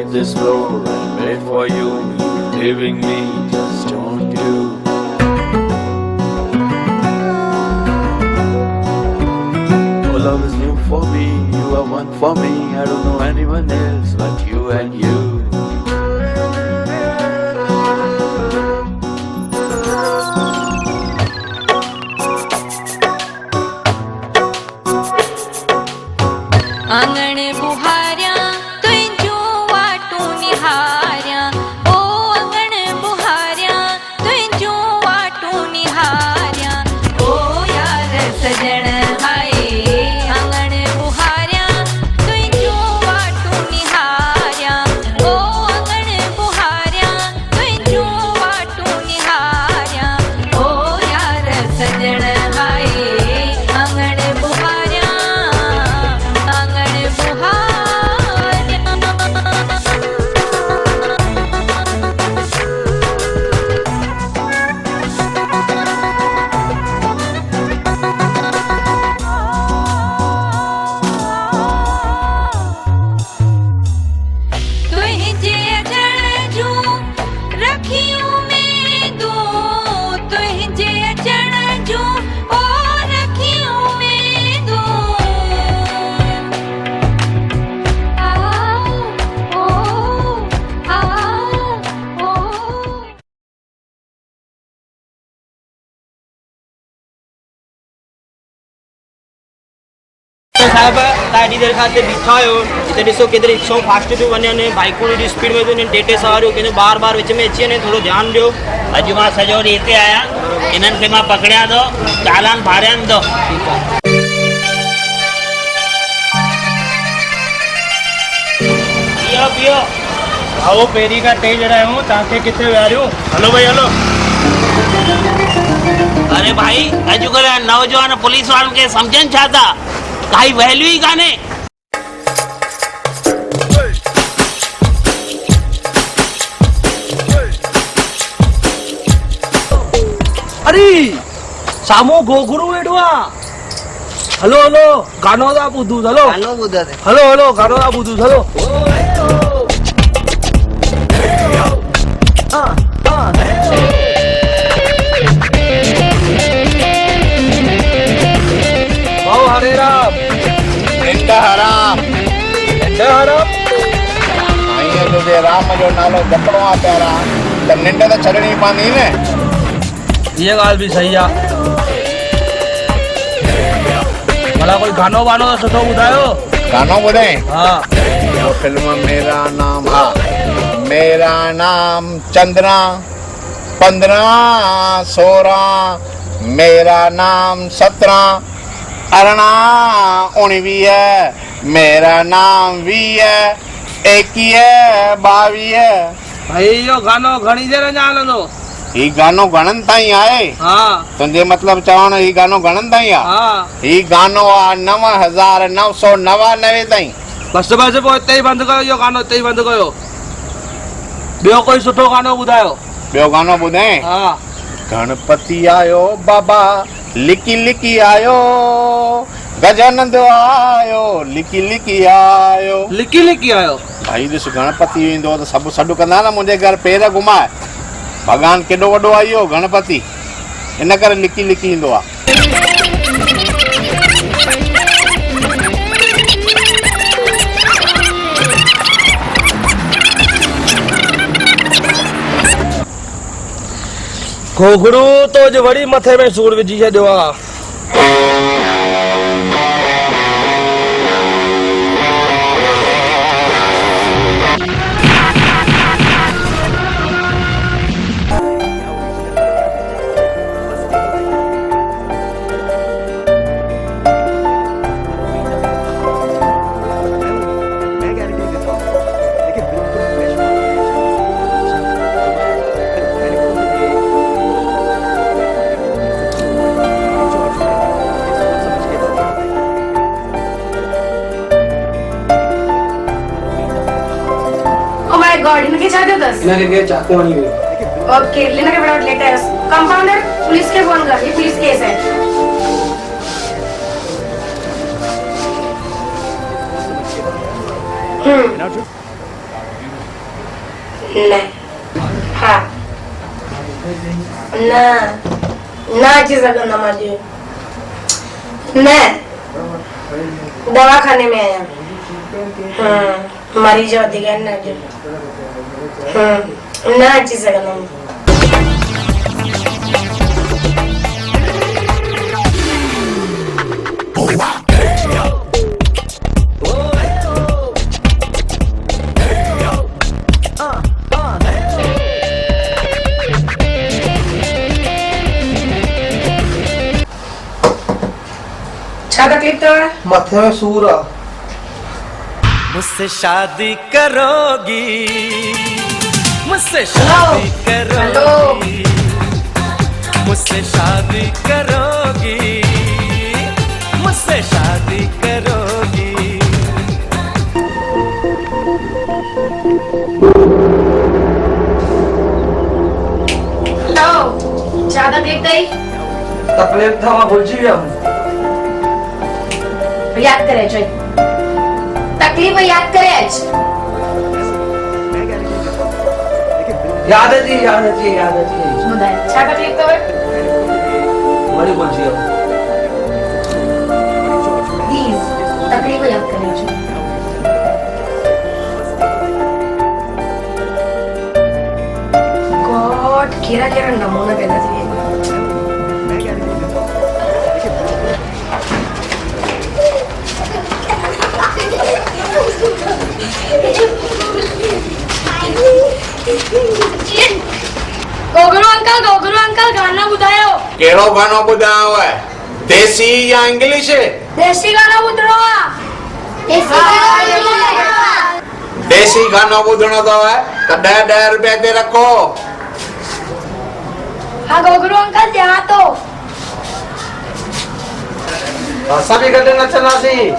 hit this floor and wait for you. You're leaving me, just don't you? Oh, love is new for me, you are one for me. I don't know anyone else but you and you. आंगण बुहार्या तुझ्यो वाटू निहार्या ओ आंगण बुहार्या तुझ्यो वाटू निहार्या ओ यार सजण आए आंगण बुहार्या तुझ्यो वाटू निहार्या ओ आंगण बुहार्या तुझ्यो वाटू निहार्या ओ यार सजण आए आंगण बुहार्या साहब ॾाढी देरि खां हिते बीठा आहियो हिते ॾिसो केतिरी रिक्शाऊं फास्ट थियूं वञनि बाइकूं ॾाढी स्पीड में थियूं वञनि टेटे सवारियूं कंहिंजो बार बार विच में अची वञे थोरो ध्यानु ॾियो। अॼु मां सॼो ॾींहुं हिते आहियां इन्हनि खे मां पकड़ियां थो चालान फाड़ियां थो। पियो पियो आओ पहिरीं खां टे ॼणा आहियूं तव्हांखे किथे विहारियूं हलो भाई हलो। अरे भाई अॼुकल्ह नौजवान पुलिस वारनि खे सम्झनि छा था काई वैल्यू ई कान्हे। अरे सामो घोघरू वेठो आहे। हलो हलो गानो था ॿुधूं हलो हलो हलो गानो था ॿुधूं हलो। भाऊ हरे राम हराम साईं तुंहिंजे राम जो नालो जपणो आहे पहिरां त निंड त छॾणी पवंदी न। ये ॻाल्हि बि सही आहे। भला कोई गानो वानो त सुठो ॿुधायो। गानो ॿुधाए हाँ वो फिल्म मेरा नाम हा मेरा नाम चंद्रा 15 16 मेरा नाम 17 18 19 मेरा नाम 20 21 22। भाई यो गानो घणी देर अञा हलंदो। ही गानो घणनि ताईं आहे। हाँ तुंहिंजे मतिलबु चवण ही गानो घणनि ताईं आहे। हाँ ही गानो आहे 9999 ताईं। बस बस पोइ हिते ई बंदि कयो। इहो गानो हिते ई बंदि कयो। ॿियो कोई सुठो गानो ॿुधायो। ॿियो गानो ॿुधाए हाँ गणपति आयो बाबा लिकी लिकी आयो गजानंद आयो लिकी लिकी आयो। लिकी लिकी आयो। भाई ॾिस गणपति ईंदो त सभु सॾु कंदा न मुंहिंजे घर पेर घुमाए। भॻवान केॾो वॾो आहे इहो गणपति इन करे लिकी लिकी ईंदो आहे। घोघरू तो अॼु वरी मथे में सूर विझी छॾियो आहे। गॉड इनके चाहते हो 10 इनके के चाकू आनी हुई। ओके लेना के फटाफट लेटर कंपाउंडर पुलिस के फोन कर। ये पुलिस केस है। नहीं हाँ ना ना अची सघंदा मुझे न दवाखाने में आया मरीज वधीक आहिनि न अची सघंदमि छा तकलीफ तो है मथे में सूर आ मुझसे शादी करोगी मुझसे शादी करोगी मुझसे शादी करोगी मुझसे शादी करोगी हेलो छा तकलीफ थई तकलीफ था मां भुलजी विया हूं याद करे चई तकलीफ याद करे अच याद है जी ॿुधाए छा तकलीफ तो है वरी भुलजी विया हूं प्लीज तकलीफ याद करे अच गॉड केरा केरा नमूना पैदा थी गोगरू अंकल गाना ॿुधायो कहिड़ो गानो ॿुधायो आहे देसी या इंग्लिश देसी गाना ॿुधणो आहे देसी गानो ॿुधणो अथव त 10 रुपए ते रखो हाँ गोगरू अंकल ध्यान तो असां बि गॾु नचंदासीं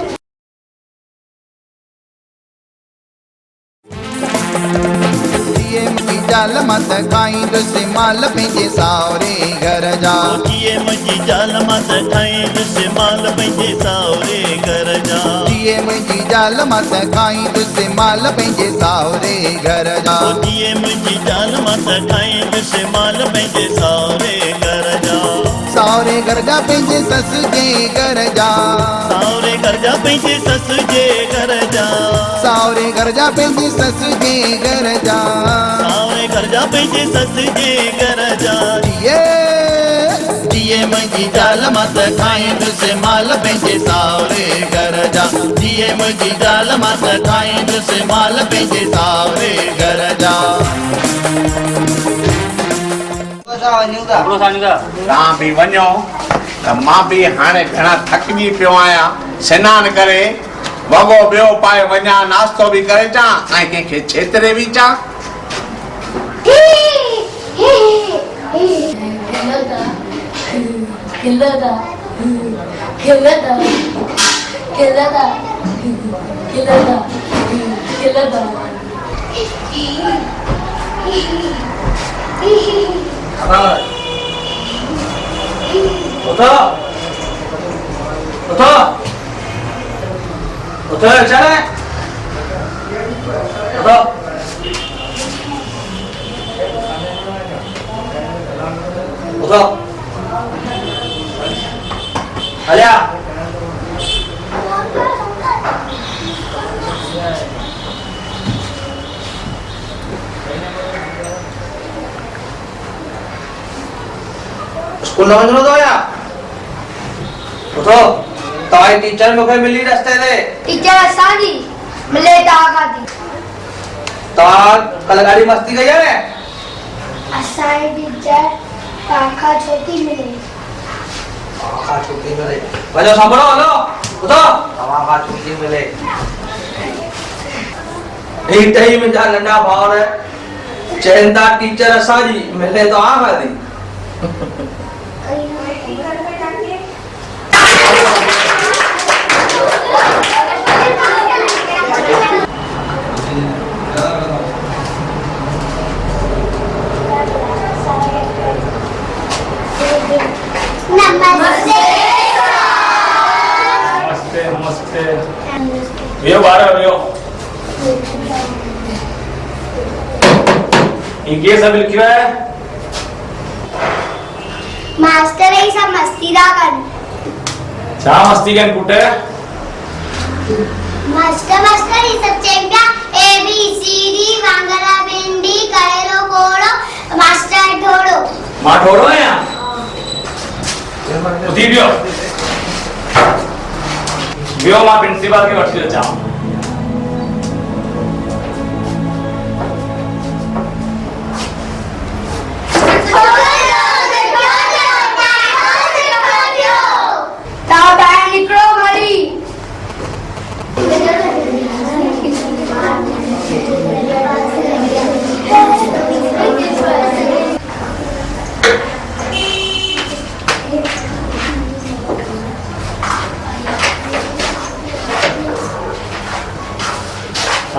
जाल मत खाई दुसे माल पंहिंजे सावरे घर जा जिए मुंहिंजी जाल मत खाई दुसे माल पंहिंजे सावरे घर जा जिए मुंहिंजी जाल मत खाई दुसे माल पंहिंजे सावरे घर जा जिए मुंहिंजी जाल मत खाई दुसे माल पंहिंजे सावरे घर जा सावरे घर जा पंहिंजे सस जे घर जा सावरे घर जा पंहिंजे सस जे घर जा सावरे घर जा पंहिंजे सस जे घर जा सावरे घर जा पंहिंजे सस जे घर जा जिए मुंहिंजी जाल मत खाई दुसे माल पंहिंजे सावरे घर जा जिए मुंहिंजी जाल मत खाई दुसे माल पंहिंजे सावरे घर जा तव्हां बि वञो त मां बि हाणे घणा थकिजी पियो आहियां सनानु करे वॻो ॿियो पाए वञा नाश्तो बि करे अचां ऐं कंहिंखे छेतरे बि अचां स्कूल न वञणो अथव या उथो तव्हांजी टीचर मूंखे मिली रस्ते ते टीचर असांजी मिले तव्हां खां थी तव्हां कल्ह ॾाढी मस्ती कई आहे न असांजी टीचर तव्हां खां छो थी मिले छुट्टी मिले वञो संभलो हलो उथो तव्हां खां छुट्टी मिले ही टई मुंहिंजा नंढा भाउर चवनि था टीचर असांजी मिले तव्हां खां थी नमस्ते वियो ॿार वियो ये सब लिखियो है मास्टर ये सब मस्ती दा कर छा मस्ती के पुटे मास्टर ये सब चेंगा ABCD वांगरा भिंडी करेलो कोड़ो मास्टर ढोड़ो मां ढोड़ो है यहाँ उठी बियो मां प्रिंसिपल के वर्षी जाओ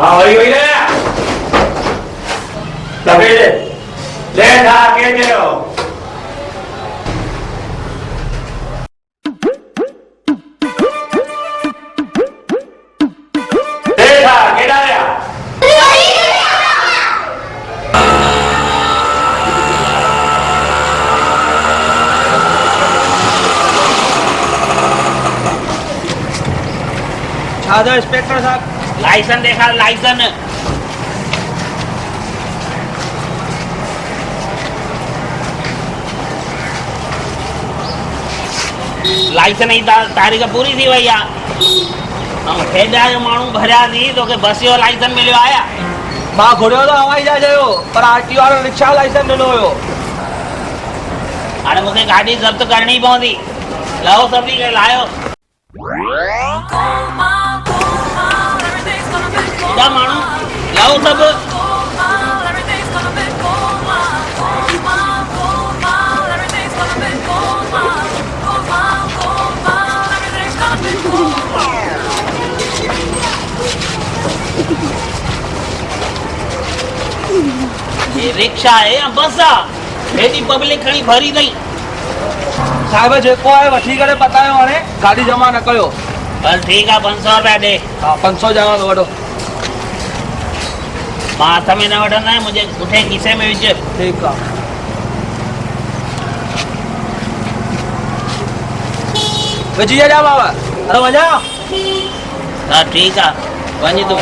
हाँ वही वही ले तभी ले था के चलो ले था के डालिया छादा इंस्पेक्टर साहब लाइसेंस देखा लाइसेंस लाइसेंस ही तारीख़ पूरी थी भैया हम हेॾा जो माण्हू भरिया थी तोखे बस जो लाइसेंस मिलियो आया मां घुरियो तो हवाई जहाज जो पर RTO वारो रिक्शा लाइसेंस ॾिनो हुयो हाणे मूंखे गाॾी ज़ब्त करणी पवंदी लहो सभिनी खे लायो एॾा माण्हू लहो सभु ये रिक्शा है या बस आहे हेॾी पब्लिक खणी भरी अथई साहिब जेको आहे वठी करे पतायो हाणे गाॾी जमा न कयो बस ठीकु आहे 500 रुपया ॾे हा 500 जमा वठो मां हथ में न वठंदा मुंहिंजे पुठे खीसे में विझ ठीकु आहे विझी छॾिया बाबा हलो वञा हा ठीकु आहे वञ तूं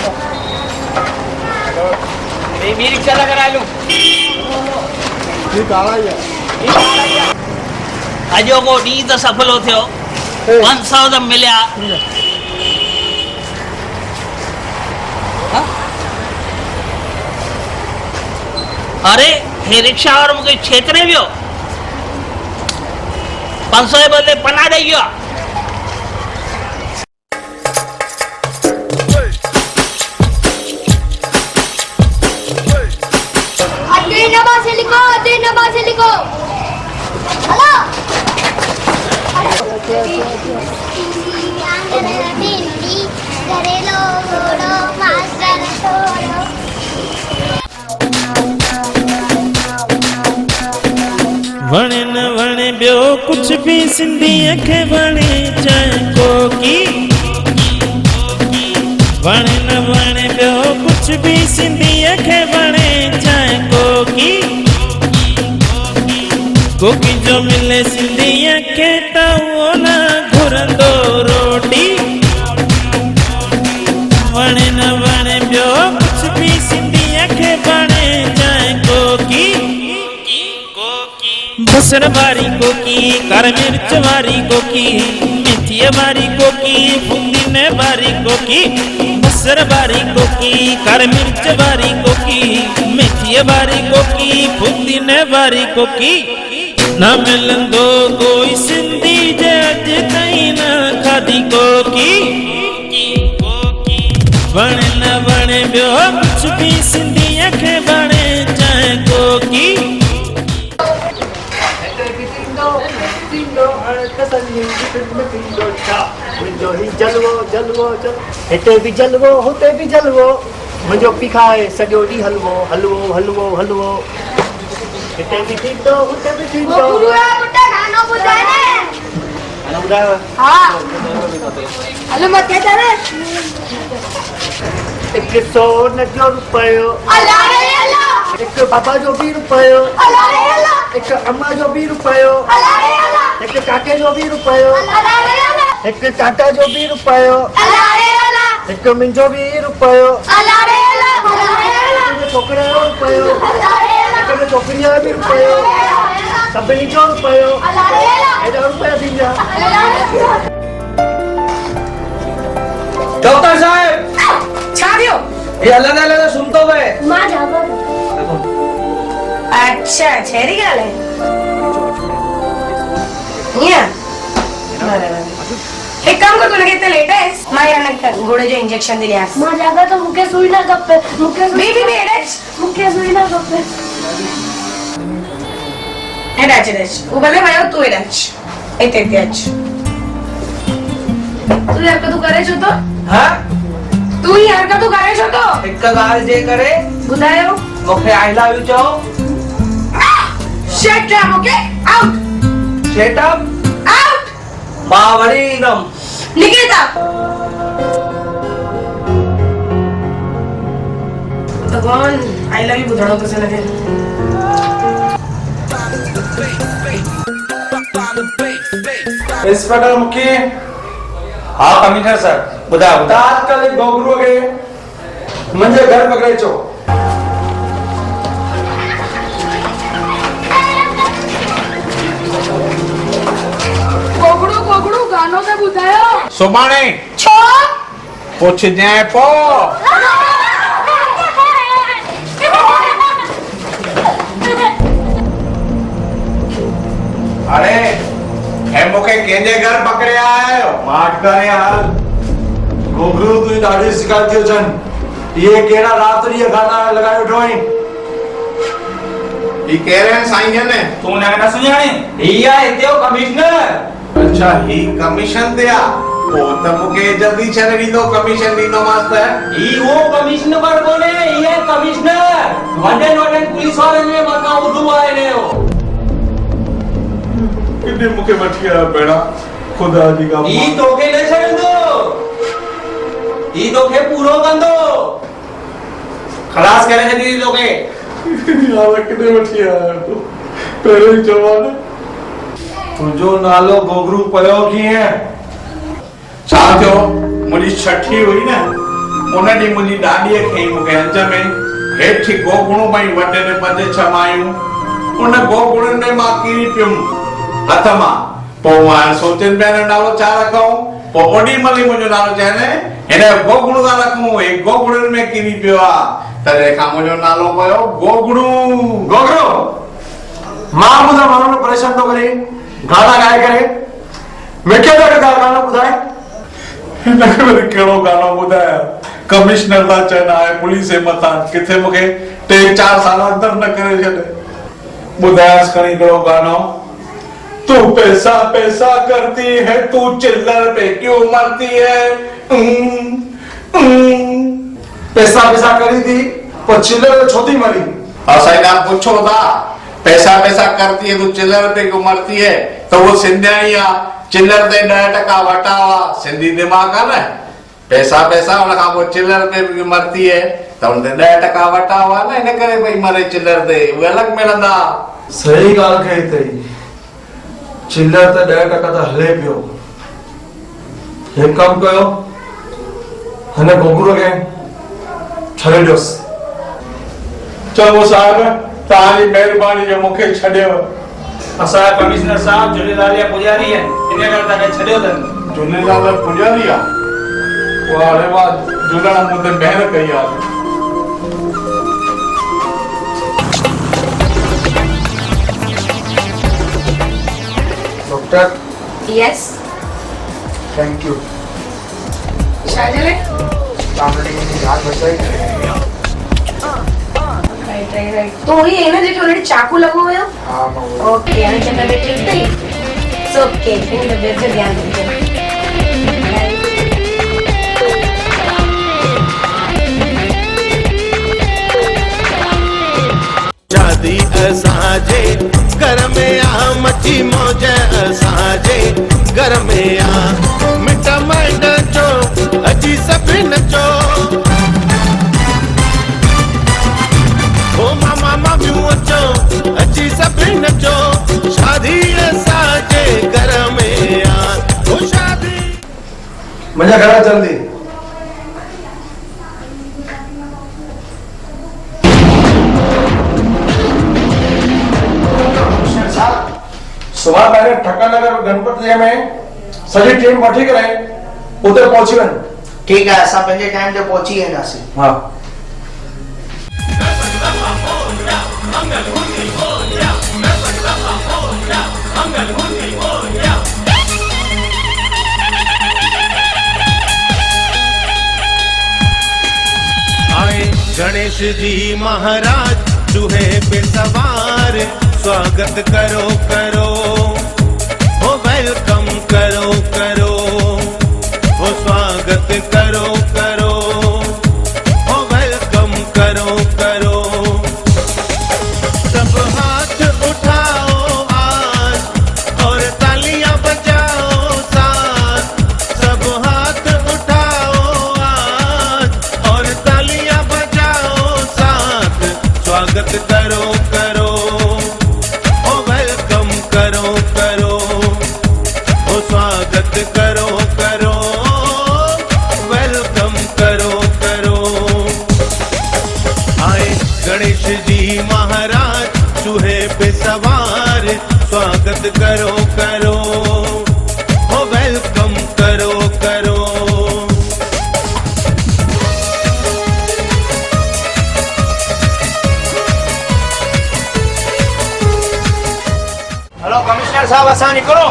ॿी रिक्शा था कराए लूं अॼोको ॾींहुं त सफलो थियो 500 त मिलिया अरे हे रिक्शा वारो मूंखे छेतरे वियो 500 जे बदले 50 ॾेई वियो नंबर से लिखो हेलो भिंडी करेलो कोड़ो मास्टर ढोड़ो वणे न वणे ॿियो कुछ भी सिंधीअ खे वणे चाहे कोकी वणे न वणे ॿियो कुछ भी सिंधीअ खे वणे चाहे कोकी कोकी जो मिले सिंधीअ खे त उहो न घुरंदो रोटी वणे न वणे ॿियो कुछ भी सिंधीअ खे वणे चाहे कोकी बसर वारी कोकी कर मिर्च वारी कोकी मेथी वारी कोकी फुदीने वारी कोकी बसर वारी कोकी कर मिर्च वारी कोकी मेथी वारी कोकी फुदीने वारी कोकी न मिलंदो कोई सिंधी जे अॼु ताईं न खाधी कोकी वणे न वणे ॿियो कुझु बि सिंधीअ खे वणे चाहे कोकी हिते बि जलवो हुते बि जलवो मुंहिंजो पी खाए सॼो ॾींहुं हलवो हलवो हलवो हलवो हिते बि थींदो हुते बि थींदो हिकु 100 न जो रुपयो एक बाबा जो 20 रुपयो, एक अम्मा जो 20 रुपयो, एक काके जो 20 रुपयो, एक टाटा जो 20 रुपयो, एक मुंहिंजो 20 रुपयो, एक छोकिरे जो रुपयो, एक छोकिरीअ जो 20 रुपयो, सभिनी जो रुपयो, हेॾा रुपया थींदा। डॉक्टर साहब छा थियो? ये अलग अलग सुनतो वे मां जाबो अच्छा छेरी ॻाल्हि आहे ईअं हिकु कमु कर, तुनखे हिते लेट आहेस, मां हिन घोड़े जो इंजेक्शन थी ॾियांसि। मां जाबो त मूंखे सुई न खपे, मूंखे बी एडच मूंखे सुई न खपे। एडच वो भले वयो तू एडच हिते हिते अच। तू हरकतूं करे छो तो? हां तू ही हरकतूं करे छो तो? हिक ॻाल्हि जे करे ॿुधायो। मूंखे आई लव यू चओ। Shut up, okay out shut up out. मां वरी ईंदमि। निकिता भगवान आई लव यू ॿुधणो थो लॻे। इंस्पेक्टर मुखी। हाँ कमिश्नर सर ॿुधायो। तात्कालिक गोगरू खे मुंहिंजे घर पकड़े अचो। गोगड़ू गानो त ॿुधायो। सुभाणे छो? पुछजांइ पो। अरे हे मूंखे कंहिंजे घर पकड़े आयो? मां करे हाल गोगरू तूं ॾाढी शिकायत थी अचनि। इहे कहिड़ा राति ॾींहं गाना लॻाए वेठो आहीं? ही कहिड़े आहिनि साईं ने? तूं न सुञाणे? ही आहे हिते जो कमिश्नर। अच्छा ही कमीशन ते आ। पोइ त मूंखे जल्दी छॾे ॾींदो, कमीशन ॾींदोमांसि त। ही वो कमिश्नर पर कोने, ये कमिश्नर वॾनि पुलिस वारनि जे मथां उधो आहे इनजो। किथे मूंखे वठी आया भेणा, खुदा जी का। ही तोखे न छॾंदो, ही तोखे पूरो कंदो, खलास करे छॾींदी तोखे। यार किथे वठी आया तूं? पहिरियों ई चवां न। तुंहिंजो नालो गोगरू पियो कीअं? छा थियो? मुंहिंजी छठी हुई न, उन ॾींहुं मुंहिंजी ॾाॾीअ खे मूंखे हंज में हेठि गोगुणो पई वटे ने 5-6 मायूं। उन गोगुणनि में मां किरी पियुमि हथ मां। पोइ मां सोचनि पिया न नालो छा रखूं। पोइ ओॾी महिल ई मुंहिंजो नालो चइनि हिन गोगुणो था रखूं, हे गोगुणनि में किरी पियो आहे। तॾहिं खां मुंहिंजो नालो पियो गोगड़ू। गोगरू मां ॿुधा माण्हुनि परेशान थो करे गाना ॻाए करे। मूंखे त गानो ॿुधाए। हिन खे वरी कहिड़ो गानो ॿुधाया? कमिश्नर था चवनि आहे पुलिस जे मथां, किथे मूंखे 3-4 साल अंदर न करे छॾे। ॿुधायसि खणी कहिड़ो गानो। तू पैसा पैसा करती है, तू चिल्लर पे क्यों मरती है? पैसा पैसा करी थी पर चिल्लर छो थी मरी? असां ना पूछो था पैसा पैसा करती है तू चिल्लर पे क्यों मरती है, तो वो सिंधिया ही आ। चिल्लर ते 10% वटा हुआ, सिंधी दिमाग आ न। पैसा पैसा उन खां पोइ चिल्लर ते भी मरती है, तो उन ते 10% वटा हुआ न, इन करे भई मरे चिल्लर ते, उहे अलग मिलंदा। सही ॻाल्हि कई अथई। चिल्लर ते 10% त हले पियो। हिकु कमु कयो, हिन गोगरू खे छॾे ॾियोसि। चलो साहब तव्हांजी महिरबानी जो मूंखे छॾियो। असांजा कमिश्नर साहब झूलेलाल जा पुजारी आहिनि, इन करे तव्हांखे छॾियो अथनि। झूलेलाल पुजारी आहे? वाह रे वाह, झूलण मूं ते महिर कई आहे। Doctor yes thank you. शाजले तामले की जान बचाई। राइट तो ही है ना जेके ऑलरेडी चाकू लगो हुयो। हां ओके हाणे चेक करे ठीक थई। So okay in the best ध्यान दीजिए। शादी असांजे घर में आ, मची मौज असांजे घर में आ। मिट माइंड चो अजी सभिन चो, ओ मामा मुझे घर जल्दी। सुबह पहले ठक्कर नगर गणपति में सभी टीम वठी करे उधर पहुंची वन। ठीक है, असां पंहिंजे टाइम ते पहुची वेंदासीं। हाँ। आए गणेश जी महाराज चूहे पे सवार, स्वागत करो करो, ओ वेलकम करो करो, ओ स्वागत करो करो, ओ वेलकम करो करो। सब हाथ उठाओ आज और तालियां बजाओ साथ, सब हाथ उठाओ आज और तालियां बजाओ साथ, स्वागत करो करो, ओ वेलकम करो करो, ओ स्वागत करो करो, वेलकम करो करो। आए गणेश जी महाराज चूहे पे सवार, स्वागत करो करो, ओ वेलकम करो करो। हेलो कमिश्नर साहब, असां निकिरो।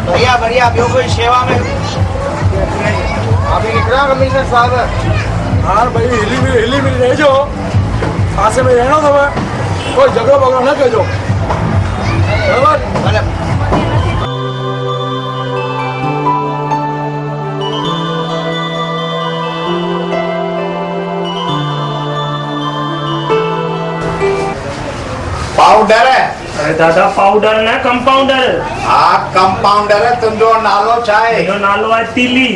बढ़िया बढ़िया, ॿियो कोई शेवा में? अभी निकला कमिश्नर साहब। हाँ भाई हिली मिली रहिजो, पासे में रहना था, कोई झगड़ो वगड़ो न कजो, बराबर? पाउडर है? अरे दादा पाउडर न कंपाउंडर। हाँ कंपाउंडर है। तुंहिंजो नालो छा आहे? मुंहिंजो नालो आहे तीली।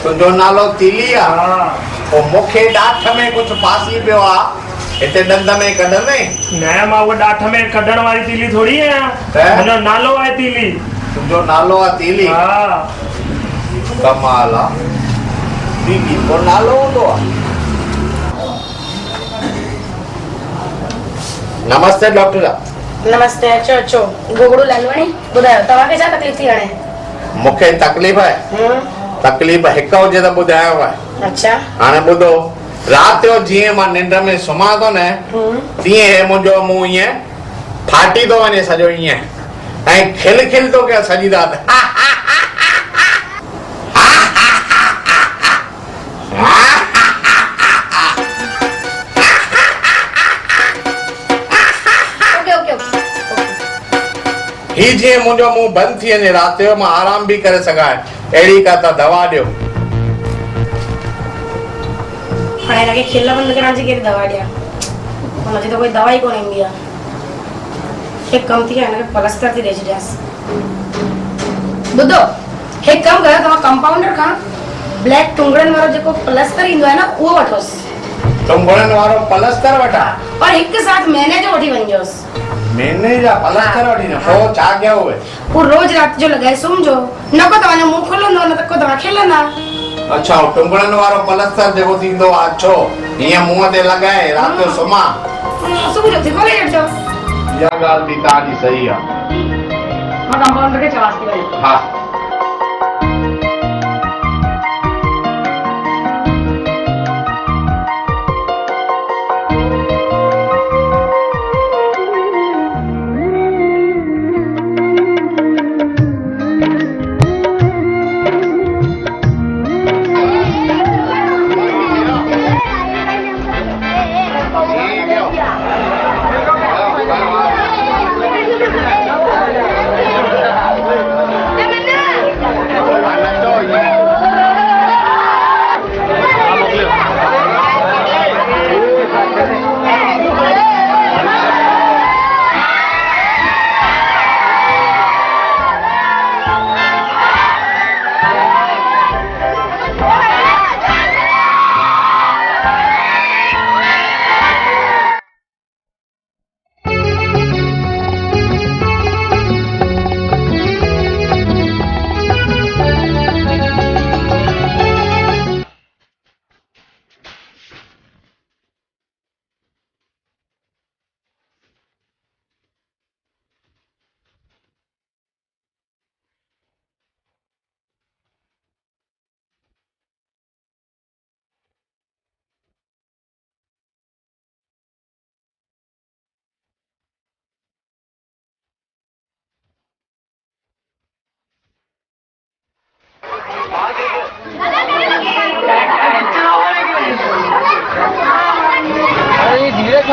तुंहिंजो नालो तीली आहे? हाँ। पोइ मूंखे ॾाठ में कुझु फासी पियो आहे, हिते ॾंद में कढंदे? न, मां उहा ॾाठ में कढण वारी तीली थोड़ी आहियां। मुंहिंजो नालो आहे तीली। तुंहिंजो नालो आहे तीली? हाँ। कमाल आहे, तीली पोइ नालो हूंदो आहे। नमस्ते डॉक्टर साहब। नमस्ते, अचो अचो। गोगड़ू लालवाणी, ॿुधायो तव्हांखे छा तकलीफ़ थी हाणे? मूंखे तकलीफ़ आहे? तकलीफ़ हिकु हुजे त ॿुधायो आहे। अच्छा। हाणे ॿुधो, राति जो जीअं मां निंड में सुम्हां थो न, तीअं मुंहिंजो मुंहुं ईअं फाटी थो वञे सॼो ईअं, ऐं खिल खिल थो कयो सॼी राति। ही जीअं मुंहिंजो मुंहुं बंदि थी वञे राति जो, मां आराम बि करे सघां, अहिड़ी का त दवा ॾियो। हाणे हिनखे खिल बंदि करण जी कहिड़ी दवा ॾियां? हुनजी त कोई दवा ई कोन ईंदी आहे। हिकु कमु थी आहे, हिनखे प्लस्तर थी ॾेई छॾियांसि। ॿुधो, हिकु कमु कयो, तव्हां कंपाउंडर खां ब्लैक टुंगड़नि वारो जेको प्लस्तर ईंदो आहे न, उहो वठोसि। टुंगड़नि वारो प्लस्तर वठां? और हिकु साथ महीने जो वठी वञिजोसि। महीने जा प्लस्तर वठी न? पोइ छा कयो उहे? पोइ रोज़ राति जो लॻाए सुम्हिजो, न को तव्हांजो मुंहुं खुलंदो, न त को तव्हां खिलंदा। अच्छा, टुंगड़नि वारो प्लस्तर जेको थींदो आहे, छो हीअं मुंहं ते लॻाए राति जो सुम्हां? सुबुह जो थी खोले छॾिजो। इहा ॻाल्हि बि तव्हांजी सही आहे। मां कंपाउंडर खे चवांसि थी वञी। हा।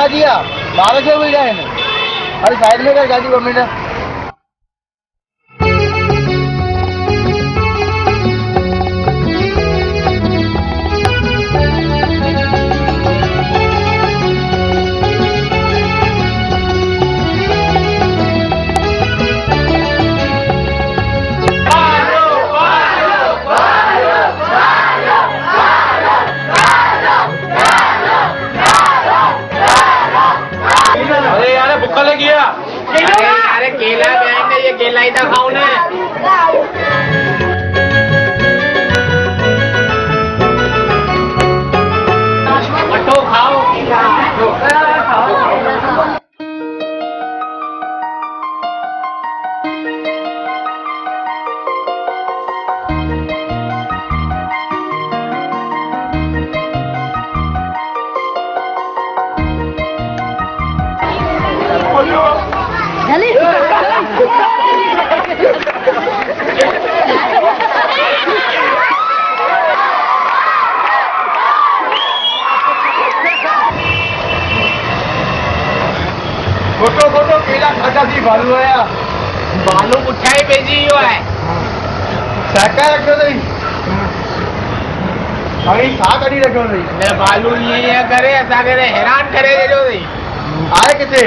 गाड़ी आ 12 मिल जाए ना अरे साइड में कर गाड़ी 2 मिनट अरे केला देंगे ये केला ही खाओ ना मटो खाओ फोटो केला खाता थी भालू आया बालू मुठाई भेजी हुआ है साका रखो नहीं अभी खा करी रखो नहीं मैं बालू ये करे ऐसा करे हैरान करे दे जो नहीं आए किथे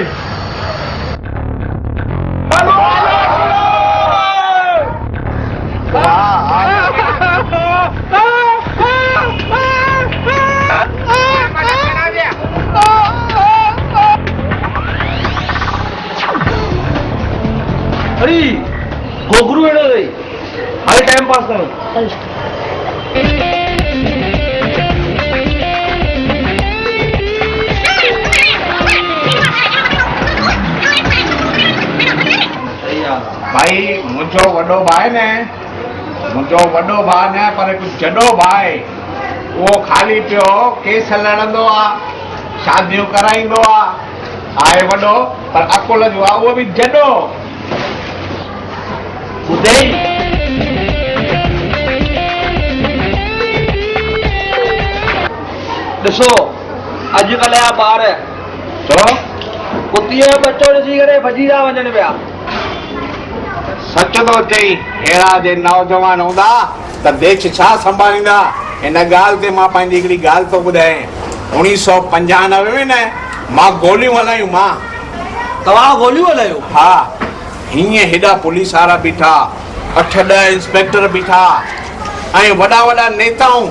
अरे गोगरू वेड़ो रे हाले टाइम पास करो भाई मुझो वडो भाई ने मुझो वडो भाई ने पर कुछ जडो भाई वो खाली पियो केस लड़ंदो आ शादियों कराइंदो आ आए वडो पर अकुल जो आ वो भी जडो ॾिसो अॼुकल्ह जा ॿार तो कुतीअ जो बच्चो ॾिसी करे भॼी था वञनि पिया सच तो चई अहिड़ा जे नौजवान हूंदा त देश छा संभालींदा हिन ॻाल्हि ते मां पंहिंजी हिकिड़ी ॻाल्हि थो ॿुधायां 1995 में न मां गोलियूं हलायूं मां तव्हां गोलियूं हलायो हा हीअं हेॾा पुलिस वारा बीठा 8-10 इंस्पेक्टर बीठा ऐं वॾा वॾा नेताऊं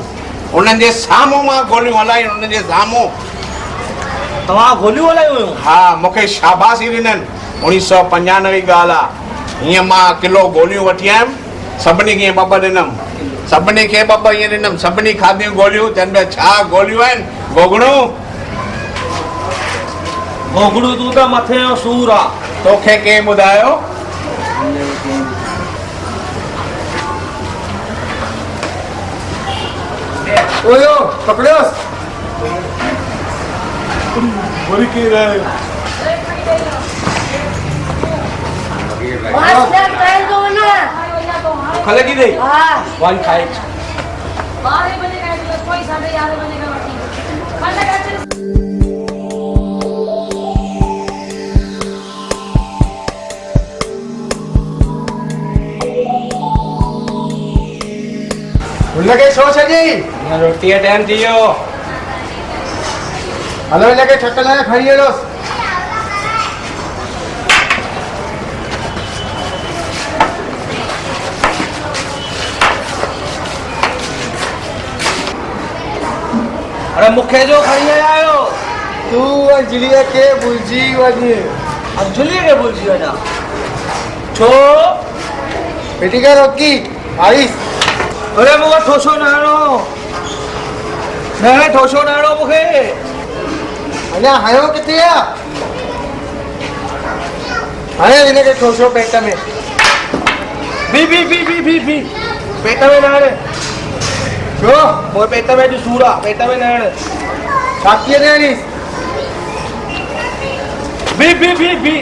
उन्हनि जे साम्हूं मां गोलियूं हलायूं उन्हनि जे साम्हूं तव्हां गोलियूं हलायूं हुयूं हा मूंखे शाबाशी ॾिननि 1995 जी ॻाल्हि आहे हीअं मां किलो गोलियूं वठी आयुमि सभिनी खे ॿ ॾिनमि सभिनी खे ॿ ईअं ॾिनमि सभिनी खाधियूं गोलियूं चवनि पिया छा गोलियूं आहिनि गोगड़ू गोगड़ू तूं त मथे जो सूर आहे तोखे कंहिं ॿुधायो ओयो पकड़ोस गोली की रहे खले की दे वन खाए लगे सोच जी रोटी टाइम थी वियो हलो लगे छक्कर लगा खड़ी है लोस अरे मुखे जो खड़ी आयो तू अंजलिया के बुलजी वने अंजलि के बुलजी वना छो बेटी का रोकी आइस अरे मुखे ठोसो नानो मैं ठोसो नानो मुखे अना हायो किथे आ हायो इने के ठोसो पेट में बी पेट में नाड़ जो मोर पेट में जो सूरा पेट में नाड़ छाती ने आनीस बी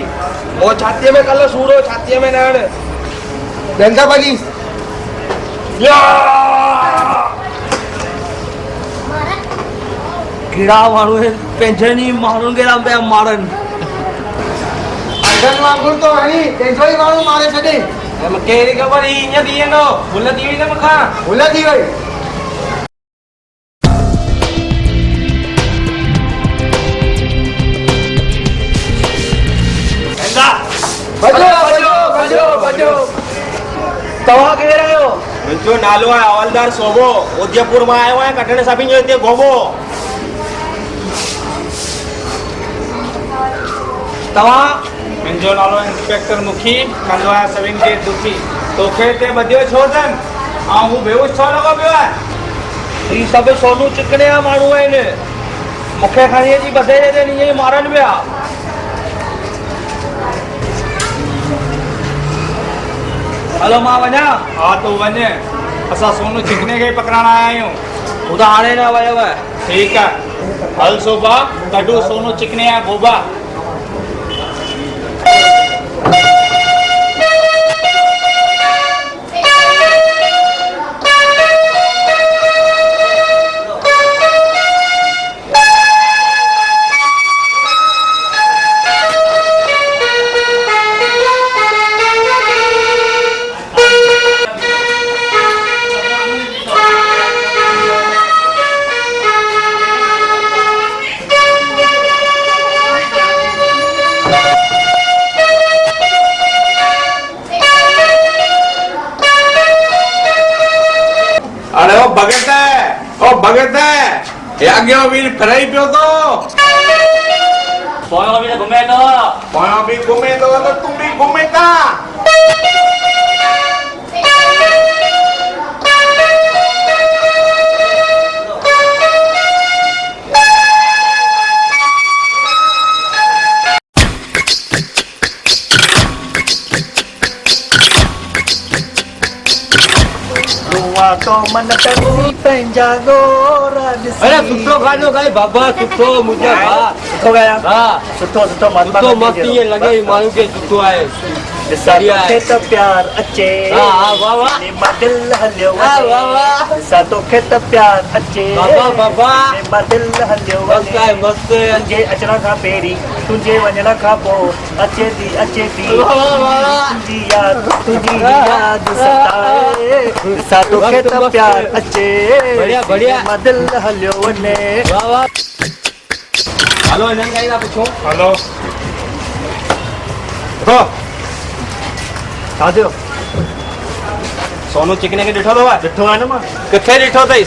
वो छाती में कल सूरो छाती में नाड़ गंगा बनीस कीड़ा माण्हू पंहिंजनि ई माण्हुनि खे था पिया मारनि। अठनि वांगुरु तो हणी कंहिंजो ई माण्हू मारे छॾे। कहिड़ी ख़बर ही ईअं थी वेंदो, भुल थी वई न मूंखां। भुल थी वई। भॼो भॼो भॼो भॼो। तव्हां केरु आहियो? मुंहिंजो नालो आहे हवलदार सोबो, उदयपुर मां आयो आहियां, कटण सभिनि जो हिते गोबो। तव्हां? मुंहिंजो नालो इंस्पेक्टर मुखी, कंदो आहियां सभिनि खे दुखी। तोखे हिते ॿधियो छो अथनि? ऐं हू बेहोश छो लॻो पियो आहे? ही सभु सोनू चिकने जा माण्हू आहिनि, मूंखे खणी अची ॿधे छॾे ईअं ई मारनि पिया। हलो मां वञा? हा तूं वञ, असां सोनू चिकने खे पकड़ण आया आहियूं। हू त हाणे न वयव। ठीकु आहे, हल सोभा कढूं सोनू चिकने जा गोबा। अरे ओ भगत है, ओ भगत है, ये अॻियो वीर फिराई पियो तो। पोयों बि घुमे थो। पोयों बि घुमे तो त तूं बि घुमे था। तो मन कंदी पंहिंजा गोरा ॾिसी। अरे सुठो गानो गाए बाबा, सुठो मुंहिंजा भाउ। सुठो गाया? हा सुठो सुठो सुठो मस्त ईअं लॻे माण्हू खे सुठो आहे। ॾिसां तोखे त प्यार अचे। हा हा वाह वाह। मां दिल हलियो वाह वाह वाह। ॾिसां तोखे त प्यार अचे। बाबा बाबा मां दिल हलियो मस्त आहे मस्त। तुंहिंजे अचण खां पहिरीं तुंहिंजे वञण खां पोइ अचे थी वाह वाह वाह। तुंहिंजी यादि सताए। ॾिसां तोखे त प्यार अचे। बढ़िया बढ़िया। मां दिल हलियो वञे। वाह वाह। हलो हिननि खां ई था पुछूं। हलो छा थियो? सोनू चिकने खे ॾिठो अथव? ॾिठो आहे न मां। किथे ॾिठो अथईं?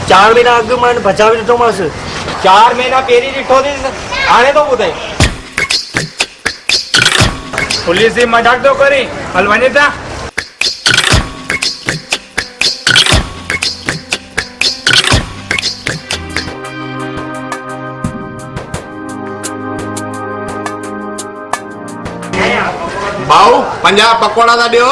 4 महीना अॻु मां बचा बि ॾिठोमांसि। 4 महीना पहिरीं ॾिठो अथईं, हाणे थो ॿुधाई? पुलिस जी मजाक तो करी, हल वञे था। भाऊ 50 पकोड़ा था ॾियो।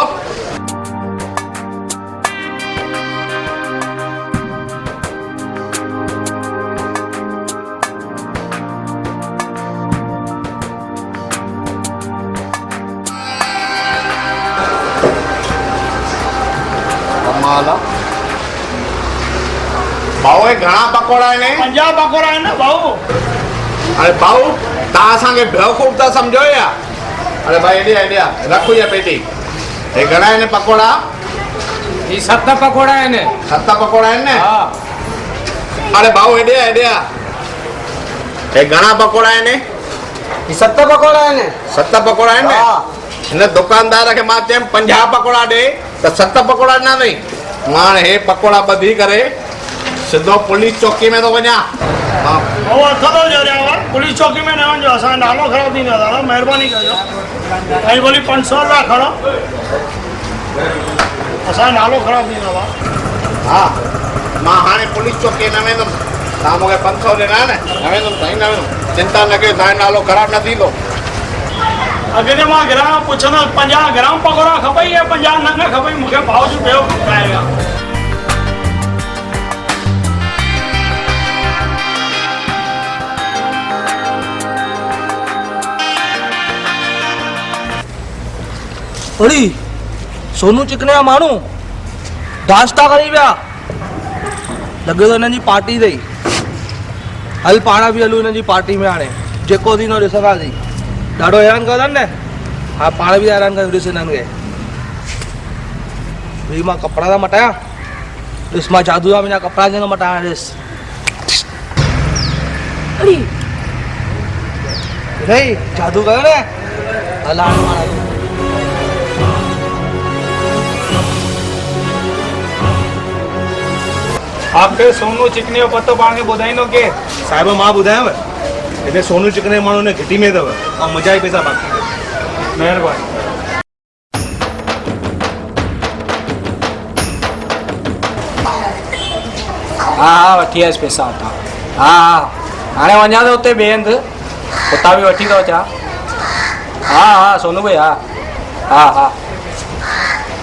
भाऊ ये घणा पकोड़ा आहिनि? 50 पकोड़ा आहिनि न भाऊ। अरे भाऊ तव्हां असांखे बेवकूफ़ था सम्झो या? अरे भाई एॾिया रखो इहा पेटी। हे घणा आहिनि पकोड़ा? ही 7 पकोड़ा आहिनि। 7 पकोड़ा आहिनि न? हा। अरे भाऊ एॾिया हे घणा पकोड़ा आहिनि? ही 7 पकोड़ा आहिनि। 7 पकोड़ा आहिनि न? हिन दुकानदार खे मां चयमि 50 पकोड़ा ॾे त 7 पकोड़ा ॾिना अथई। मां हाणे हे पकोड़ा ॿधी करे सिधो पुलिस चौकी में थो वञा। पुलिस चौकी में न वञो, असांजो नालो ख़राब थींदो दादा, महिरबानी कजो। ऐं बोली 500 रुपया खणो, असांजो नालो ख़राब थींदो आहे। हा मां हाणे पुलिस चौकी न वेंदुमि। तव्हां मूंखे 500 ॾिना न वेंदुमि साईं, न वेंदुमि। चिंता न कयो, तव्हांजो नालो ख़राब न थींदो। अॻिते मां ग्राहक पुछंदुसि 50 ग्राम पकोड़ा खपई या 50 न खपई, मूंखे भाव जो ॿियो ॿुधाएगा। अड़ी सोनू चिकने जा माण्हू डांस था करी पिया, लॻे थो हिननि जी पार्टी अथई। हल पाण बि हलूं हिन जी पार्टी में हाणे जेको थींदो ॾिसंदासीं ॾाढो हैरान कंदा न हा पाण बि हैरान कयूं ॾिस हिननि खे भई मां कपिड़ा था मटायां ॾिस मां जादू जा मुंहिंजा कपिड़ा कीअं थो मटायां ॾिस नहीं जादू कयो न हल हाणे मां हलूं। आपके सोनू चिकने जो पतो पाण खे ॿुधाईंदो के साहिब मां ॿुधायांव हिन सोनू चिकने माण्हू ने घिटी में अथव ऐं मुंहिंजा ई पैसा बाक़ी अथव। महिरबानी। हा हा वठी आयुसि पैसा हुतां हा हा हाणे वञा थो हुते ॿिए हंधि हुतां बि वठी थो अचां हा हा सोनू भाई हा हा हा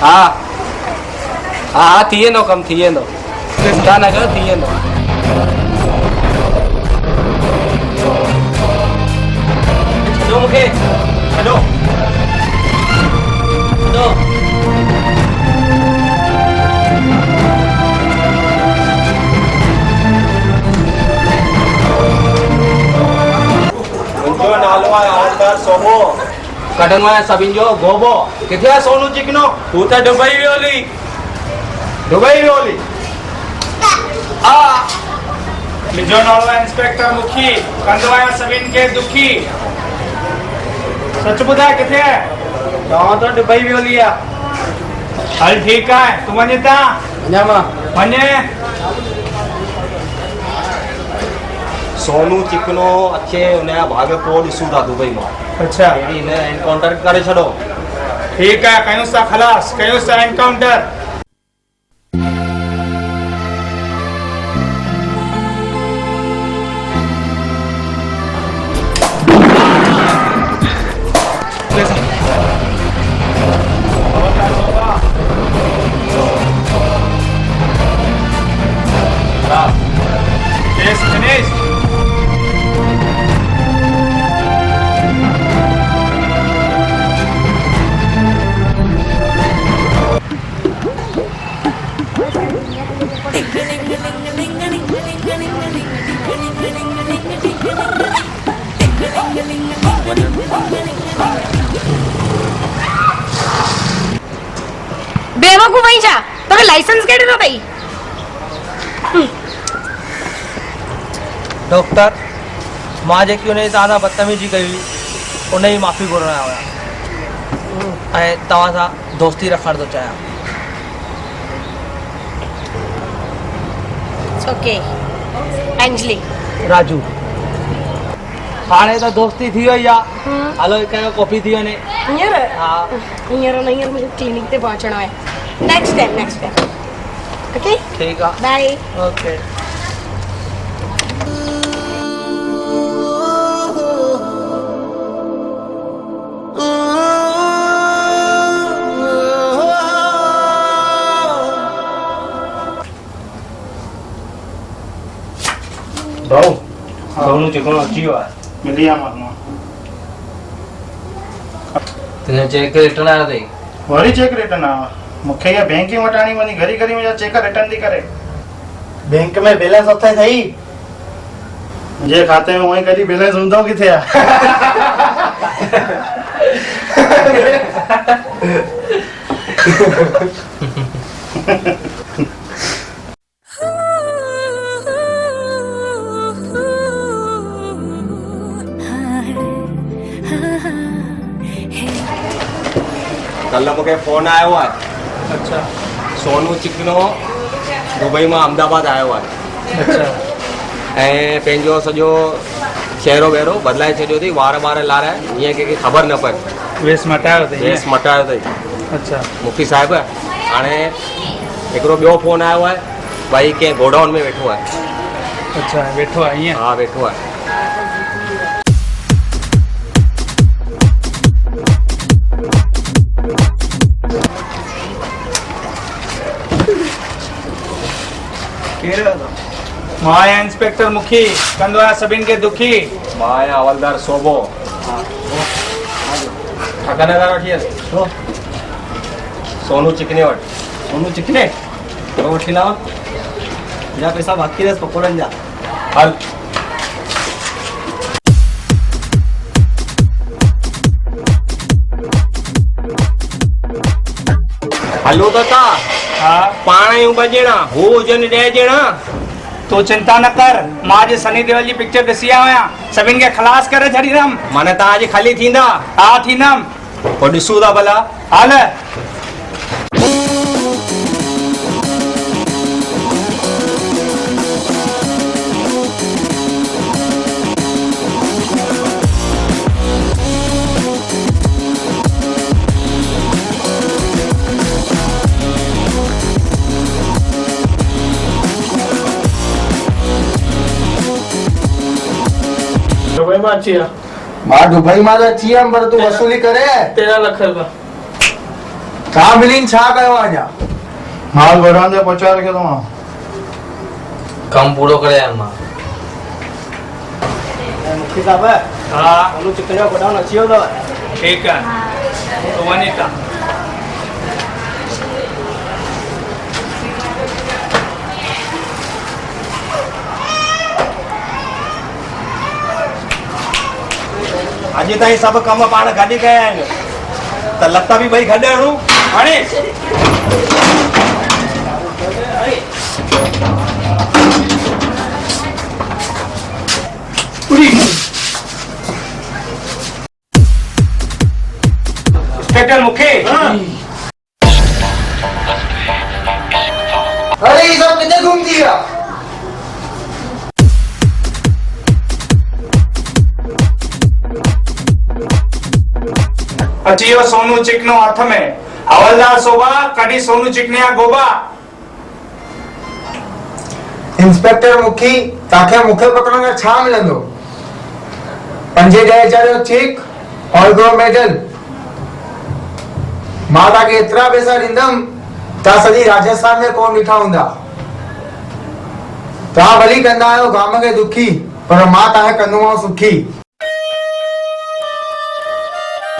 हा हा हा थी वेंदो कमु थी वेंदो चिंता न कयो थी वेंदो छॾो मूंखे छॾो छॾो मुंहिंजो नालो आहे हवलदार सोमो कढंदो आहियां सभिनि जो गोबो किथे आहे सोनू चिकनो तूं त दुबई वियो हली दुबई वियो हली हा मुंहिंजो नालो आहे इंस्पेक्टर मुखी कंदो आहियां सभिनि खे दुखी सच ॿुधाए किथे आहे तव्हां त दुबई वियो हली आहे हल ठीकु आहे तूं वञे था अञा मां वञे सोनू चिकनो अचे हुनजा भाग पोइ ॾिसूं था दुबई मां अच्छा अहिड़ी हिन एनकाउंटर करे छॾो ठीकु आहे कयूंसि था ख़लास कयूंसि था एनकाउंटर Yes, finished. बेवकूफ़ आई छा तोखे लाइसेंस केॾे ॾिनो अथई डॉक्टर मां जेकी हुनजी तव्हां सां बदतमीज़ी कई हुई उन जी माफ़ी घुरण आया हुया ऐं तव्हां सां दोस्ती रखणु थो चाहियां ओके अंजलि राजू हाणे त दोस्ती थी वई आहे हलो हिकु कॉपी थी वञे हींअर हा हींअर न हींअर मुंहिंजे क्लिनिक ते पहुचणो आहे नेक्स्ट टाइम ओके ठीकु आहे बाय ओके भाऊ सोनू चिकनो अची वियो आहे मिली विया मां तुंहिंजो चेक रिटर्न आयो अथई वरी चेक रिटर्न आयो मूंखे इहा बैंक में वटाणी वञी घड़ी घड़ी मुंहिंजा चेक रिटर्न थी करे बैंक में बैलेंस अथई सही मुंहिंजे खाते में उहो कॾहिं बैलेंस हूंदो किथे आहे कल्ह मूंखे फ़ोन आयो आहे अच्छा सोनू चिकनो दुबई मां अहमदाबाद आयो आहे अच्छा ऐं पंहिंजो सॼो चहिरो वहिरो बदिलाए छॾियो अथई वार लाराए ईअं कंहिंखे ख़बर न पए वेस मटायो अथई वेस मटायो अथई अच्छा मुखी साहिब हाणे हिकिड़ो ॿियो फ़ोन आयो आहे भई कंहिं गोडाउन में वेठो आहे अच्छा वेठो आहे ईअं हा वेठो आहे मां आहियां इंस्पेक्टर मुखी कंदो आहियां सभिनि खे दुखी मां आहियां हवलदार सोबो ठकनगर वठी हल सोनू चिकने वटि सोनू चिकने वठी लाओ जा पैसा बाक़ी रहस पकोड़नि जा हल हलो तो था हाँ पाण आहियूं 2 ॼणा हू हुजनि 10 ॼणा। तू चिंता न कर, मां अॼु सनी देओल जी पिक्चर ॾिसी आयो आहियां, सभिनि खे ख़लास करे छॾींदमि। माना तव्हां अॼु ख़ाली थींदा? हा थींदमि। पोइ ॾिसूं था भला। हाल दुबई में अची विया। मां दुबई मां त अची वियमि पर तूं वसूली करे 13 लख रुपया। छा मिलीन छा कयो अञा? माल बढ़ान ते पहुंचा रखे तो कम पूरो करे आया मां। मुखी साहब हाँ उन चिकन जो गोडाउन अची वियो अथव। ठीक है तो वञी था। अॼु ताईं सभु कम पाण गॾु कया आहिनि त लता बि भई गॾु हणूं हाणे। इंस्पेक्टर मुखी अरे ये सब कितने घूम दिया? अची वियो सोनू चिकनो हथ में। हवलदार सोबा कढी सोनू चिकने जा गोबा। इंस्पेक्टर मुखी ताके मुखे पकड़ण में छा मिलंदो? 5-10 जो चेक और गोल्ड मेडल। मां ताके एतिरा पैसा ॾींदमि ता सॼी राजस्थान में कोन ॾिठा हूंदा। तव्हां भली कंदा आहियो गाम खे दुखी पर मां तव्हांखे कंदो आहियां सुखी।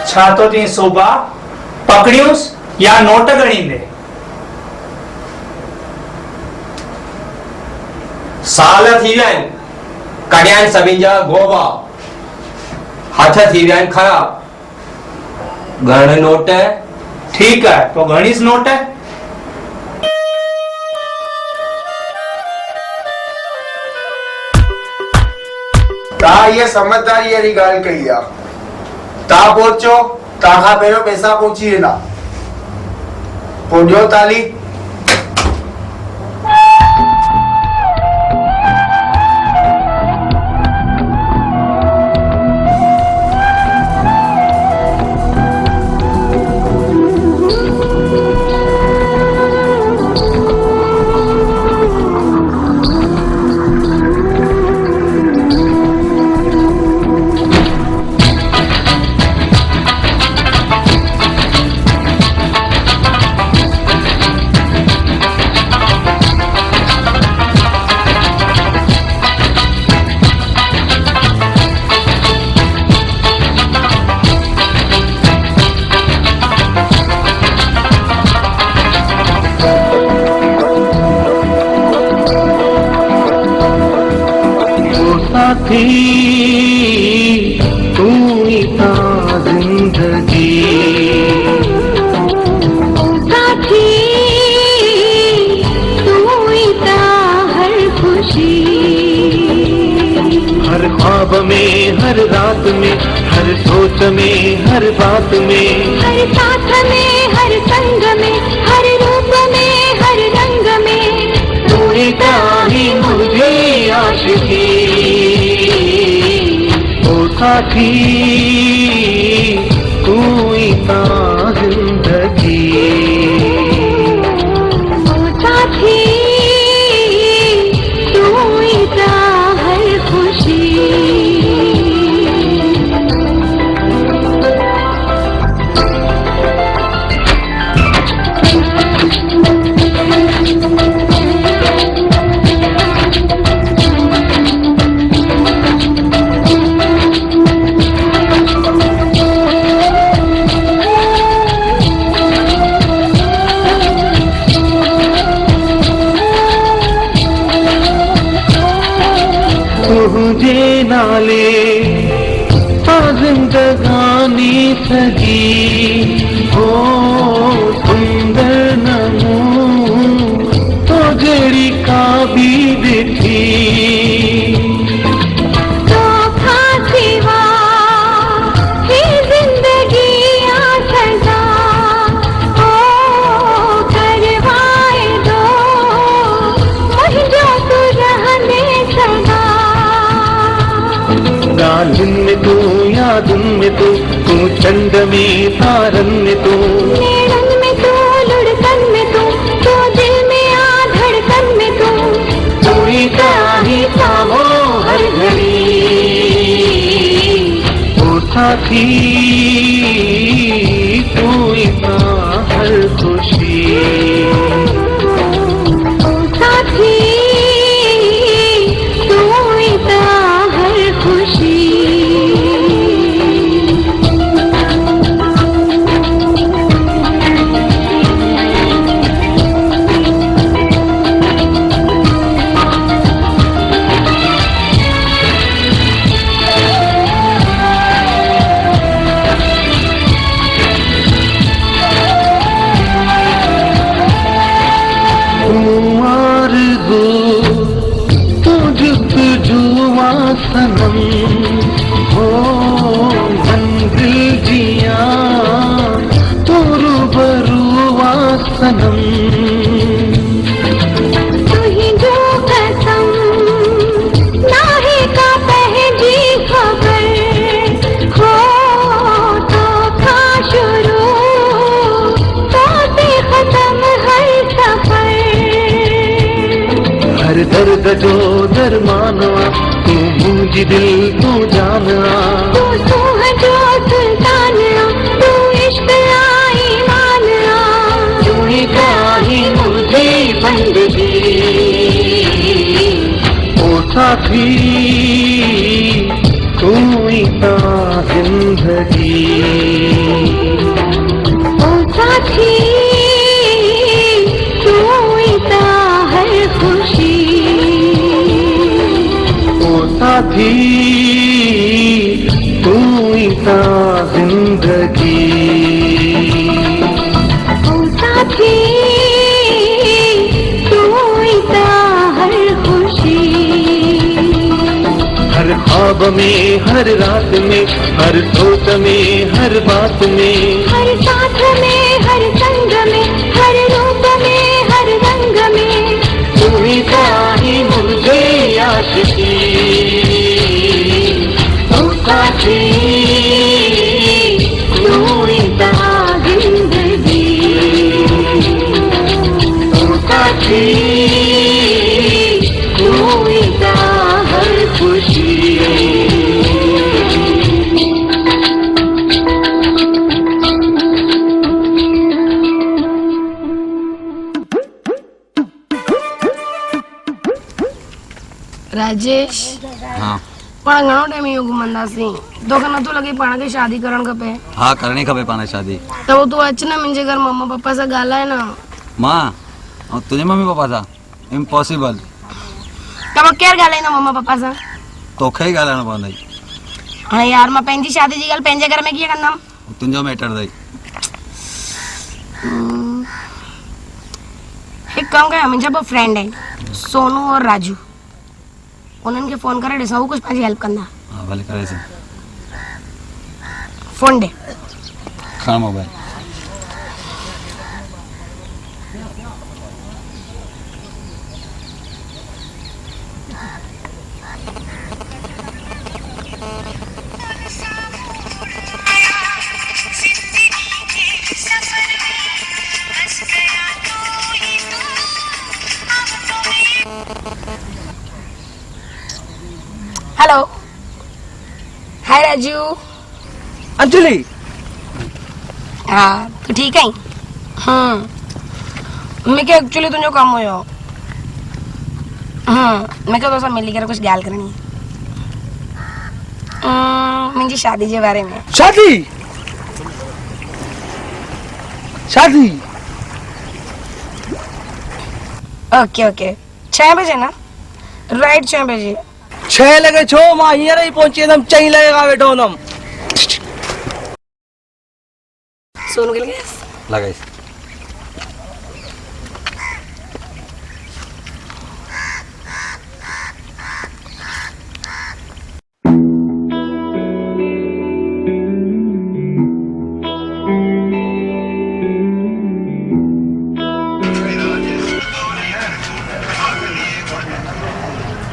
छा तो ती सोबा पकड़ियूंस या नोट गणींदे? साल थी विया आहिनि कढिया आहिनि सभिनि जा गोबा, हथ थी विया आहिनि ख़राब। घणे नोट? ठीक है तो गणीस नोट है। ता ये समझदारी वाली ॻाल्हि कई आहे। ता पहुचो ता खां पहिरियों पैसा पहुची वेंदा। पोइ ॾियो ताली। तू ही था जिंदगी साथी तू ही था हर खुशी। हर ख्वाब में हर रात में हर सोच में हर बात में हर साथ में हर संग में हर रूप में हर रंग में तू ही ही मुझे आशिकी। ओ साथी तू ही था जिंदगी। ओ साथी तू ही था हर खुशी। तुझे नाले जिंदगानी सजी हो सुंदर काबिल थी तो फासिवा ही जिंदगी आसदा ओ करवाए दो मुझे तू रहने सदा गालिन में तू यादुन में तू चंद में तारन में तू नेड़न में तू लुढ़कन में तू दिल में आ धड़कन में तू पूरी काही सामो हर घड़ी ओ साथी तू इतना हर खुशी ओ साथी तू इतना हर खुशी सनम हो मंजिल जिया तोरू बरुआ सनम तू ही जो कसम नाहे का पहली खबर हो तो था शुरू तो से खत्म हर सफर हर दर्द जो दरमानवा तू मुझे दिल तू जानना तू है जो सुल्ताना तू इश्क आई मानना तू ही काही मुझे बंदगी ओ साथी तू ही ता जिंदगी ओ साथी तू ही ता हर खुशी साथी तू इता जिंदगी ओ साथी तू इता हर खुशी हर ख्वाब में हर रात में हर सोच में हर बात में हर साथ में हर संग में हर रूप में हर रंग में तू इता ही मुझे आशिकी साथी तू इता जिंदगी तू साथी तू इता हर खुशी राजेश हाँ पाण घणो टाइम इहो घुमंदासीं तोखे नथो लॻे पाण खे शादी करणु खपे हाँ करणी खपे पाण शादी त पोइ तूं अच न मुंहिंजे घर मम्मा पप्पा सां ॻाल्हाए न मां ऐं तुंहिंजे मम्मी पप्पा सां इम्पॉसिबल त पोइ केरु ॻाल्हाईंदो मम्मा पप्पा सां तोखे ई ॻाल्हाइणो पवंदई हाणे यार मां पंहिंजी शादी जी ॻाल्हि पंहिंजे घर में कीअं कंदमि तुंहिंजो मैटर अथई हिकु कमु कयो मुंहिंजा ॿ फ्रेंड आहिनि सोनू और राजू उन्हनि खे फोन करे ॾिसां हू कुझु पंहिंजी हेल्प कंदा हाँ भले करे से फोन ॾे खण mobile hello hi Raju Anjali हाँ तू ठीक है मूंखे एक्चुअली तुंहिंजो कमु हुयो मूंखे तोसां मिली करे कुझु ॻाल्हि करणी मुंहिंजी शादी जे बारे में शादी शादी ओके ओके 6 बजे ना राइट 6 बजे 6 लगे छो मां हींअर ई पहुची वेंदमि 4 लगे खां वेठो हूंदमि सोनू के लिए लगाइस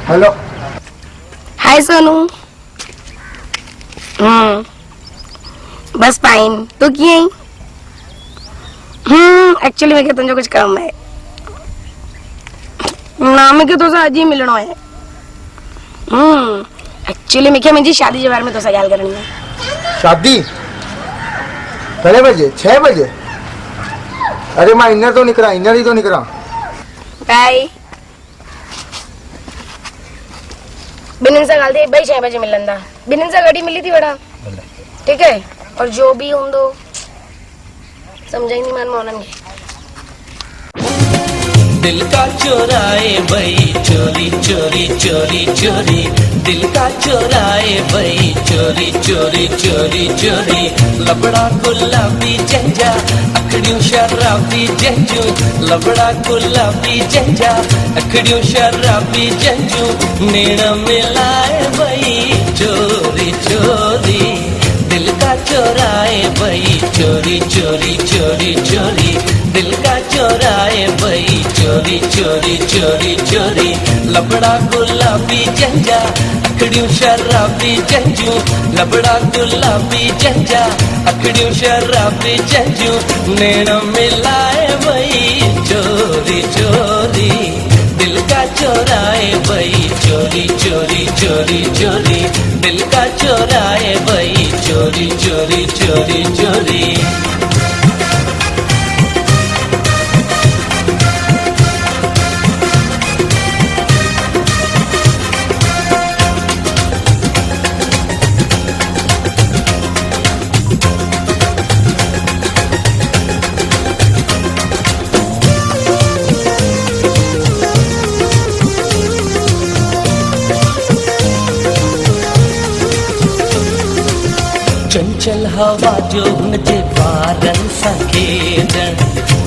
हेलो हाय सोनू। बस फाइन। तू कीअं आहीं? एक्चुअली मूंखे तुंहिंजो कुझु कमु आहे। ना मूंखे तोसां अॼु ई मिलणो आहे। एक्चुअली मूंखे मुंहिंजी शादी जे बारे में तोसां ॻाल्हि करणी आहे। शादी कड़े बजे 6 बजे? अरे मां हींअर थो निकिरां, हींअर ई थो निकिरां। बाय। ॿिन्हिनि सां ॻाल्हि थी 6 बजे मिलंदा। ॿिन्हिनि सां गॾु ई मिली थी वठां। ठीक है, और जो भी हूंदो समझाईंदी मान उन्हनि खे। दिल का चोराए भई चोरी चोरी चोरी चोरी, दिल का चोराए भई चोरी चोरी चोरी चोरी, लबड़ा गुलाबी जंजा अखड़ियूं शराबी जंजू, लबड़ा गुलाबी जंजा अखड़ियूं शराबी जंजू, नेण मिलाए भई चोरी चोरी, दिल का चोराए भई चोरी चोरी चोरी चोरी, दिल का चोराए भई चोरी चोरी चोरी चोरी, लबड़ा गुलाबी जंजा अखड़ियूं शराबी जंजू, लबड़ा गुलाबी जंजा अखड़ियूं शराबी जंजू, नेण मिलाए भई चोरी चोरी, दिल का चोराए भई चोरी चोरी चोरी चोरी, दिल का चोराए भई चोरी चोरी चोरी चोरी। चंचल हवा जो हुनजे वारनि सां खेॾण,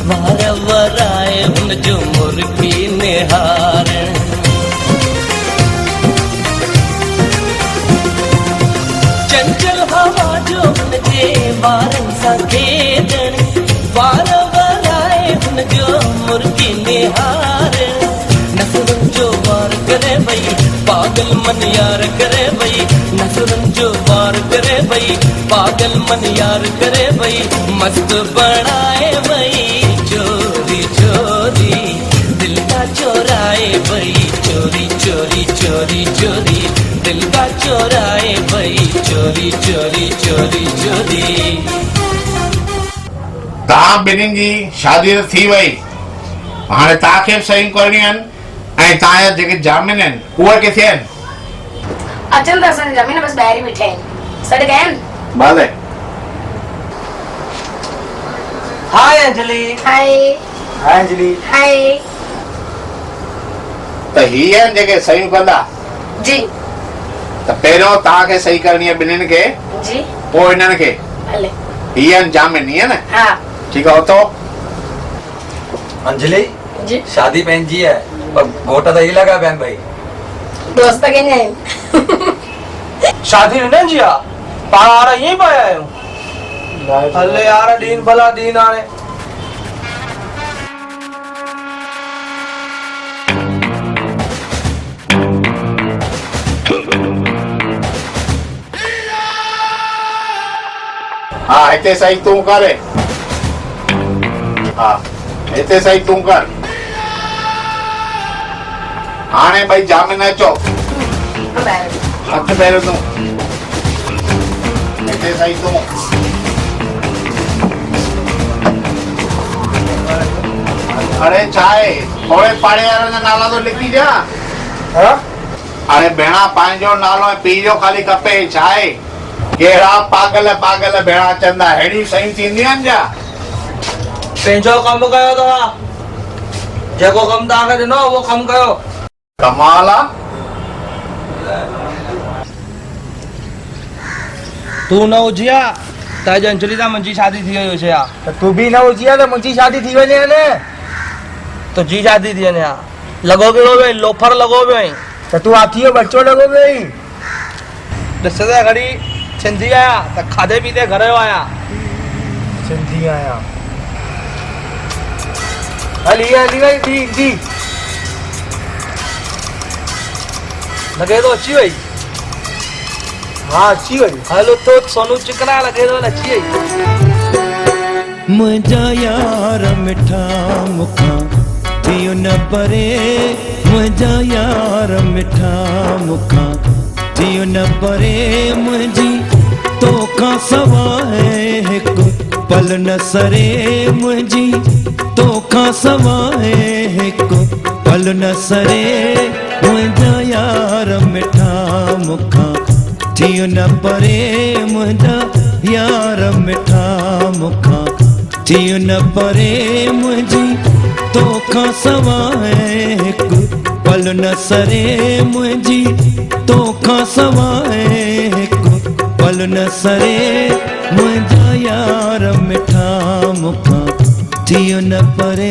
वार वराए हुनजो मुर्गी निहारण, चंचल हवा जो हुनजे वारनि सां खेॾण, वार वराए हुनजो मुर्गी निहारण, नसरुनि जो वार करे भई पागल मन यार करे भई, नसरुनि जो वार करे भई पागल मन यार करे भई, मस्त बनाए भई चोरी चोरी, दिल का चोराए भई चोरी चोरी चोरी चोरी, दिल का चोराए भई चोरी चोरी चोरी चोरी। तव्हां ॿिन्हिनि जी शादी त थी वई, हाणे तव्हांखे सही करणियूं आहिनि ऐं तव्हांजा जेके जामिन आहिनि उहे किथे आहिनि? अचनि था असांजा जामिन, बस ॿाहिरि ई बीठा आहिनि। सॾु कया आहिनि? भले। हाय अंजलि। हाय। हाय अंजलि। हाय। त हीअ आहिनि जेके सही कंदा? जी। त पहिरियों तव्हांखे सही करणी आहे ॿिन्हिनि खे, जी, पोइ हिननि खे। हले। हीअ आहिनि जामिन, ईअं न? हा। ठीकु आहे, उथो। अंजलि जी, शादी पंहिंजी है पर घोट त ही लगा पिया भाई। दोस्त कंहिंजा आहिनि? शादी हिननि जी आहे, पाण हाणे ईअं पिया आहियूं। हले यार दीन भला दीन हाणे। हा हिते सही तूं कर, हा हिते सही तूं कर। हाणे भई जामिन अचो, हथ पहिरियों तूं, हिते सही तूं। अरे छा आहे, थोरे पाड़े वारनि जा नाला तो लिखी ॾियां? अरे भेणा पंहिंजो नालो ऐं पीउ जो ख़ाली खपे। छा आहे, कहिड़ा पागल पागल भेणा चंदा, अहिड़ियूं शयूं थींदियूं आहिनि छा? पंहिंजो कमु कयो तव्हां, जेको कमु तव्हांखे ॾिनो उहो कमु कयो। कमाल आहे। तू न हुजी आ त अॼु अंजलि सां मुंहिंजी शादी थी वई हुजे हा। त तू बि न हुजी आ त मुंहिंजी शादी थी वञे न। तुंहिंजी शादी थी वञे हा। लॻो कहिड़ो पियो, लोफर लॻो पियो आहीं। त तू हाथी जो बच्चो लॻो पियो आहीं। ॾिस त घड़ी सिंधी आहियां त खाधे पीते घर जो आहियां। सिंधी आहियां। हली हली वई दी दी। लगे तो अची वही। हाँ अची वही। हलो तो सोनू चिकना लगे तो अची वही। मुझा यार मिठा मुखा थियो न परे, मुझा यार मिठा मुखा थियो न परे, मुझी तोखा सवाए एक पल न सरे, मुझी तोखा सवाए एक पल न सरे, मुझा यार मिठा मुखा थियो न परे, मुझा यार मिठा मुखा थियो न परे, मुझी तोखा सवाए एक पल न सरे, मुझी तोखा सवाए एक पल न सरे, मुझा यार मिठा मुखा थियो न परे।